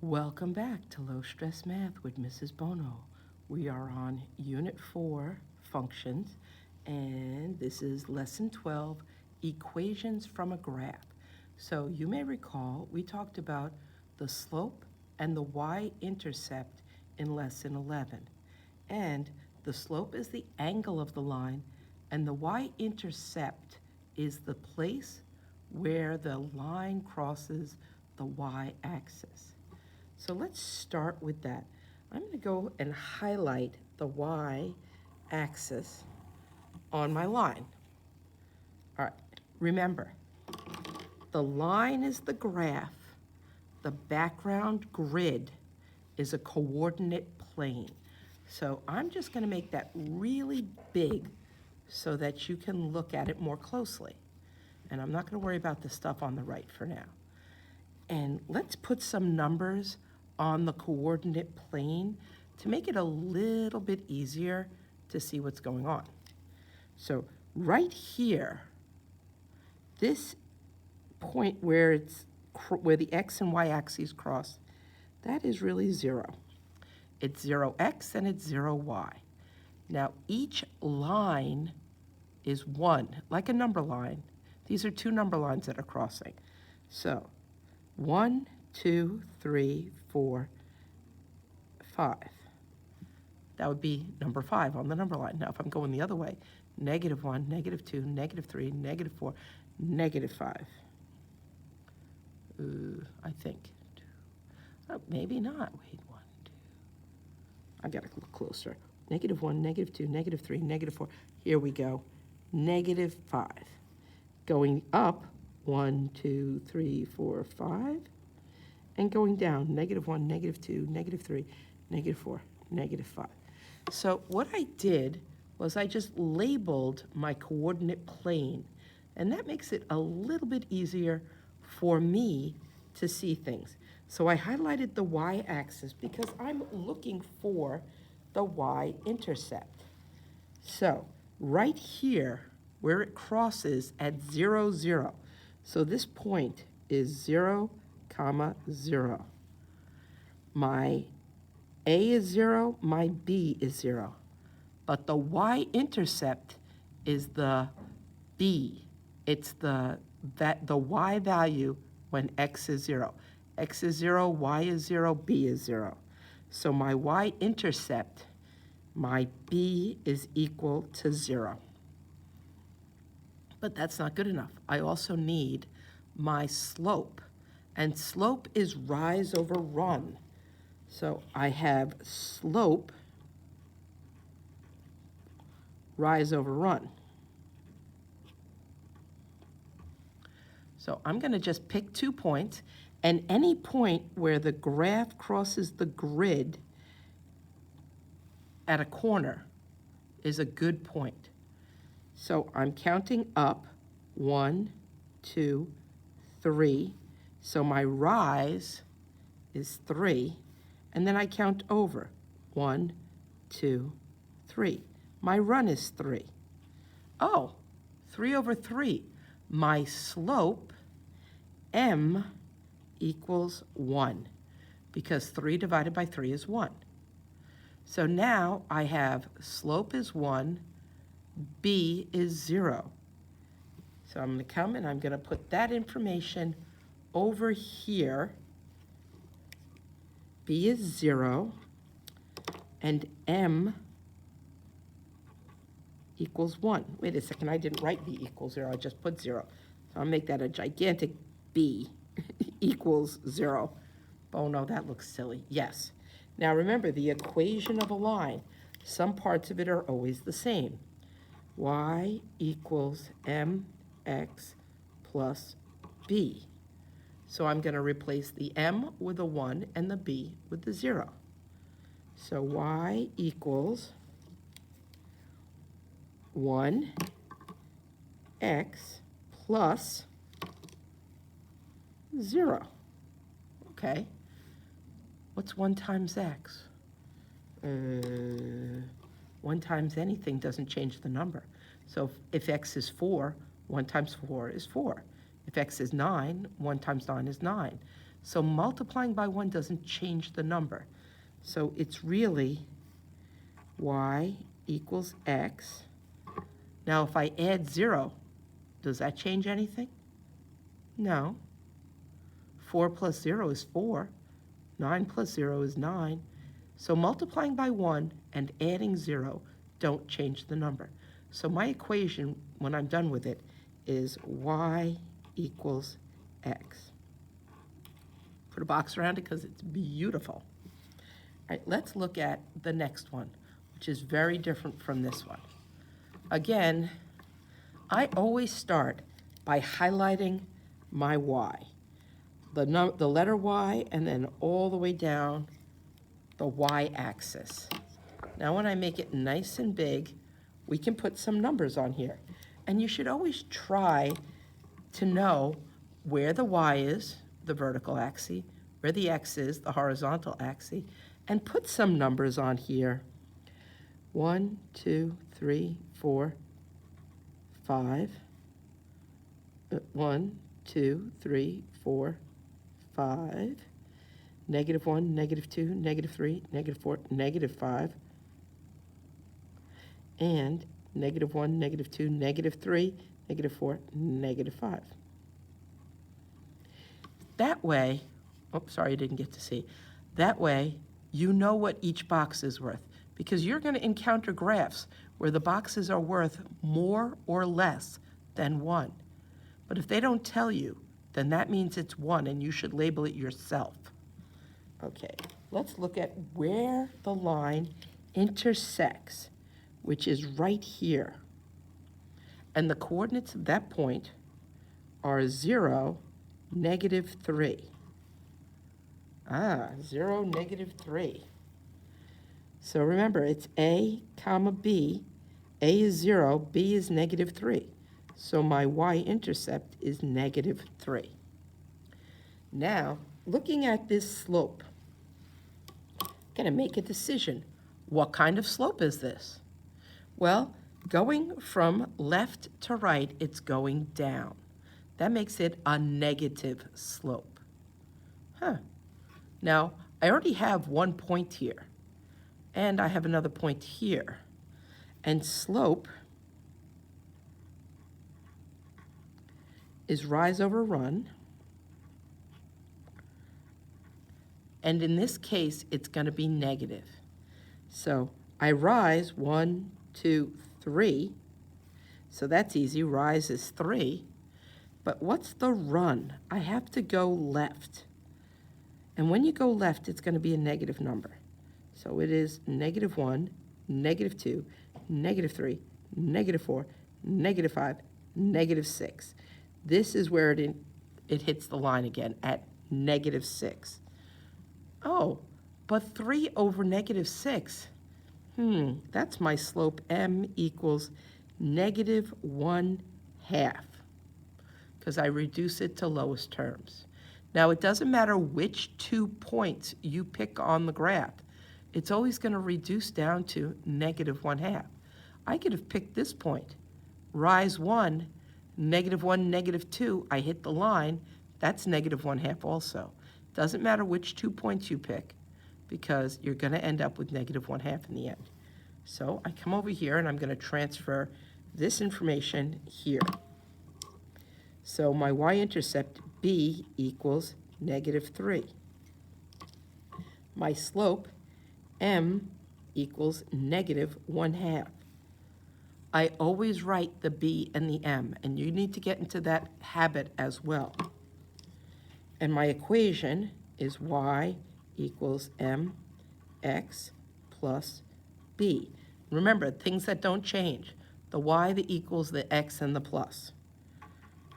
Welcome back to Low Stress Math with Mrs. Bono. We are on Unit 4, Functions, and this is Lesson 12, Equations from a Graph. So you may recall we talked about the slope and the y-intercept in Lesson 11. And the slope is the angle of the line, and the y-intercept is the place where the line crosses the y-axis. So let's start with that. I'm going to go and highlight the y-axis on my line. All right, remember, the line is the graph. The background grid is a coordinate plane. So I'm just going to make that really big so that you can look at it more closely. And I'm not going to worry about the stuff on the right for now. And let's put some numbers on the coordinate plane to make it a little bit easier to see what's going on. So right here, this point where the x and y axes cross, that is really 0. It's 0x and it's 0y. Now each line is 1, like a number line. These are two number lines that are crossing. So 1, 2, 3, 4, 5. That would be number 5 on the number line. Now, if I'm going the other way, -1, -2, -3, -4, -5. I think. Maybe not. Wait, 1, 2. I got to look closer. -1, -2, -3, -4. Here we go. -5. Going up, 1, 2, 3, 4, 5. And going down, -1, -2, -3, -4, -5. So what I did was I just labeled my coordinate plane, and that makes it a little bit easier for me to see things. So I highlighted the y-axis because I'm looking for the y-intercept. So right here, where it crosses at 0, 0, so this point is 0, 0. My A is 0, my B is 0. But the y-intercept is the B. It's the y value when x is 0. X is 0, y is 0, B is 0. So my y-intercept, my B is equal to 0. But that's not good enough. I also need my slope. And slope is rise over run. So I have slope, rise over run. So I'm going to just pick 2 points, and any point where the graph crosses the grid at a corner is a good point. So I'm counting up 1, 2, 3. So my rise is 3, and then I count over 1, 2, 3. My run is 3. Oh, 3 over 3. My slope, m, equals 1, because 3 divided by 3 is 1. So now I have slope is 1, b is 0. So I'm going to come and I'm going to put that information over here. B is 0, and m equals 1. Wait a second, I didn't write b equals 0, I just put 0. So I'll make that a gigantic b equals 0. Oh no, that looks silly. Yes. Now remember, the equation of a line, some parts of it are always the same. Y equals mx plus b. So I'm going to replace the m with a 1 and the b with the 0. So y equals 1x plus 0. Okay. What's 1 times x? 1 times anything doesn't change the number. So if x is 4, 1 times 4 is 4. If x is 9, 1 times 9 is 9. So multiplying by 1 doesn't change the number. So it's really y equals x. Now if I add 0, does that change anything? No. 4 plus 0 is 4. 9 plus 0 is 9. So multiplying by 1 and adding 0 don't change the number. So my equation, when I'm done with it, is y equals x. Put a box around it because it's beautiful. All right, let's look at the next one, which is very different from this one. Again, I always start by highlighting my y. The letter y, and then all the way down the y-axis. Now when I make it nice and big, we can put some numbers on here. And you should always try to know where the y is, the vertical axis, where the x is, the horizontal axis, and put some numbers on here. 1, 2, 3, 4, 5. 1, 2, 3, 4, 5. Negative 1, negative 2, negative 3, negative 4, negative 5. And negative 1, negative 2, negative 3, negative 4, negative 5. That way, oops, sorry, you didn't get to see. That way, you know what each box is worth, because you're going to encounter graphs where the boxes are worth more or less than 1. But if they don't tell you, then that means it's 1, and you should label it yourself. Okay, let's look at where the line intersects, which is right here. And the coordinates of that point are 0, negative 3. 0, negative 3. So remember, it's A, comma, B. A is 0, B is negative 3. So my y-intercept is negative 3. Now, looking at this slope, I'm going to make a decision. What kind of slope is this? Well, going from left to right, it's going down. That makes it a negative slope. Now, I already have one point here, and I have another point here. And slope is rise over run. And in this case, it's going to be negative. So I rise 1, 2, 3. So that's easy. Rise is 3. But what's the run? I have to go left. And when you go left, it's going to be a negative number. So it is negative 1, negative 2, negative 3, negative 4, negative 5, negative 6. This is where it hits the line again at negative 6. Oh, but 3 over negative 6. That's my slope. M equals negative 1/2, because I reduce it to lowest terms. Now, it doesn't matter which 2 points you pick on the graph. It's always going to reduce down to negative 1/2. I could have picked this point. Rise 1, negative 1, negative 2. I hit the line. That's negative 1/2 also. Doesn't matter which 2 points you pick, because you're going to end up with negative 1/2 in the end. So I come over here, and I'm going to transfer this information here. So my y-intercept, B, equals negative 3. My slope, M, equals negative 1/2. I always write the B and the M, and you need to get into that habit as well. And my equation is y equals mx plus b. Remember, things that don't change. The y, the equals, the x, and the plus.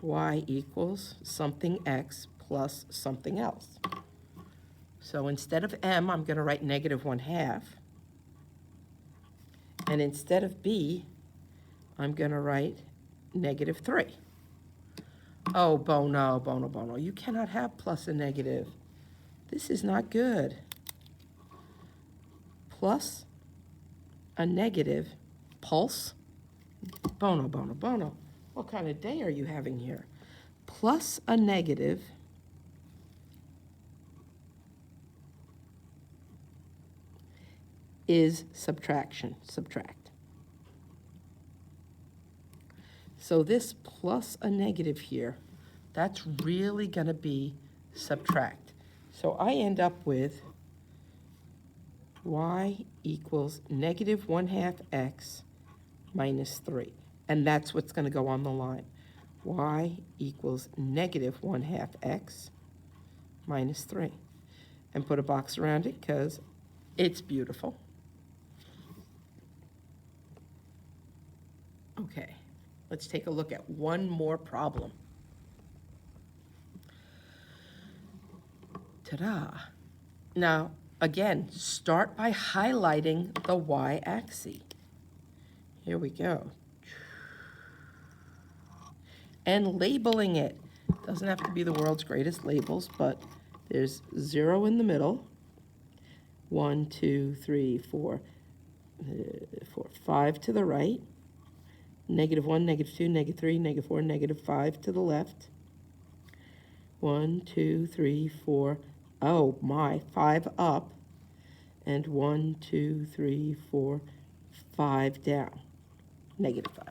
Y equals something x plus something else. So instead of m, I'm going to write negative 1/2. And instead of b, I'm going to write negative 3. Oh, bono, bono, bono. You cannot have plus and negative. This is not good. Plus a negative pulse. Bono, bono, bono. What kind of day are you having here? Plus a negative is subtraction, subtract. So this plus a negative here, that's really going to be subtract. So I end up with y equals negative 1/2 x minus 3. And that's what's going to go on the line. Y equals negative 1/2 x minus 3. And put a box around it because it's beautiful. Okay, let's take a look at one more problem. Ta-da. Now, again, start by highlighting the y-axis. Here we go. And labeling it. Doesn't have to be the world's greatest labels, but there's 0 in the middle. 1, 2, 3, 4, 5 to the right. Negative 1, negative 2, negative 3, negative 4, negative 5 to the left. 1, 2, 3, 4, oh my, 5 up. And 1, 2, 3, 4, 5 down. Negative 5.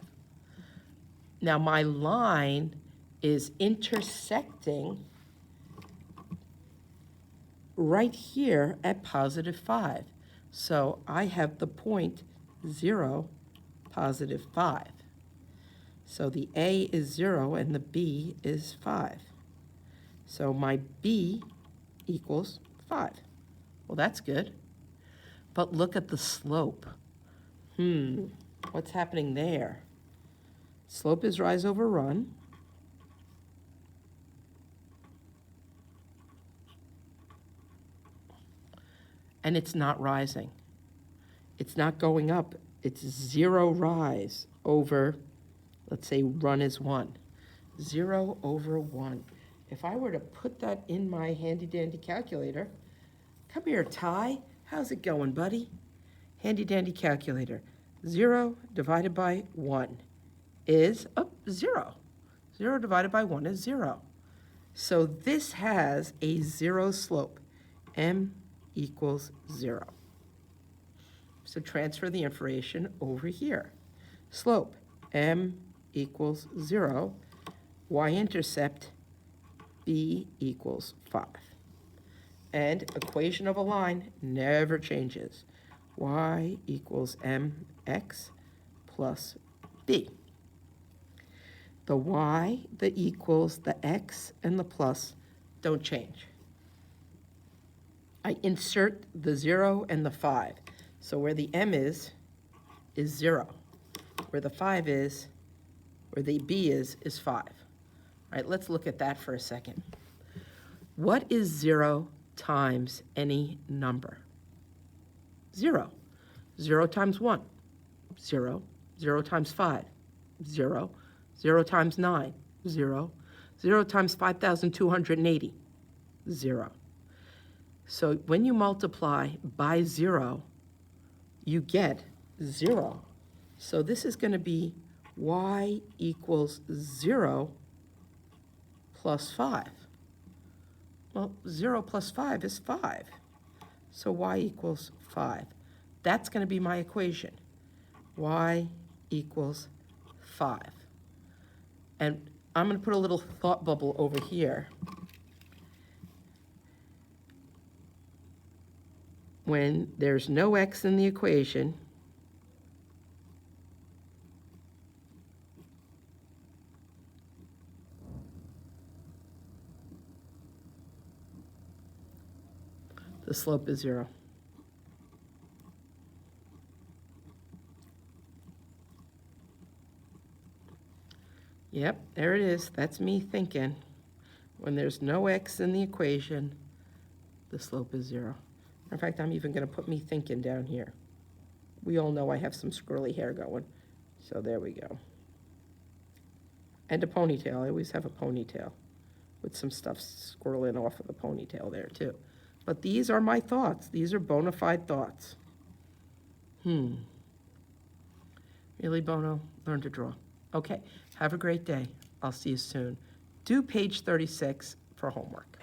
Now my line is intersecting right here at positive 5. So I have the point 0, positive 5. So the A is 0 and the B is 5. So my B equals 5. Well, that's good. But look at the slope. What's happening there? Slope is rise over run. And it's not rising. It's not going up. It's 0 rise over, let's say run is 1. 0 over 1. If I were to put that in my handy-dandy calculator, come here, Ty. How's it going, buddy? Handy-dandy calculator. 0 divided by 1 is 0. 0 divided by 1 is 0. So this has a 0 slope. M equals 0. So transfer the information over here. Slope, M equals 0. Y-intercept, B equals 5. And equation of a line never changes. Y equals mx plus b. The y, the equals, the x, and the plus don't change. I insert the 0 and the 5. So where the m is 0. Where the 5 is, where the b is 5. All right, let's look at that for a second. What is 0 times any number? 0. 0 times 1, 0. 0 times 5, 0. 0 times 9, 0. 0 times 5,280, 0. So when you multiply by 0, you get 0. So this is going to be y equals 0 plus 5. Well, 0 plus 5 is 5. So y equals 5. That's going to be my equation. Y equals 5. And I'm going to put a little thought bubble over here. When there's no x in the equation, the slope is 0. Yep, there it is. That's me thinking. When there's no x in the equation, the slope is 0. In fact, I'm even going to put me thinking down here. We all know I have some squirrely hair going, so there we go. And a ponytail. I always have a ponytail with some stuff squirreling off of the ponytail there too. But these are my thoughts. These are bona fide thoughts. Really, Bono? Learn to draw. Okay, have a great day. I'll see you soon. Do page 36 for homework.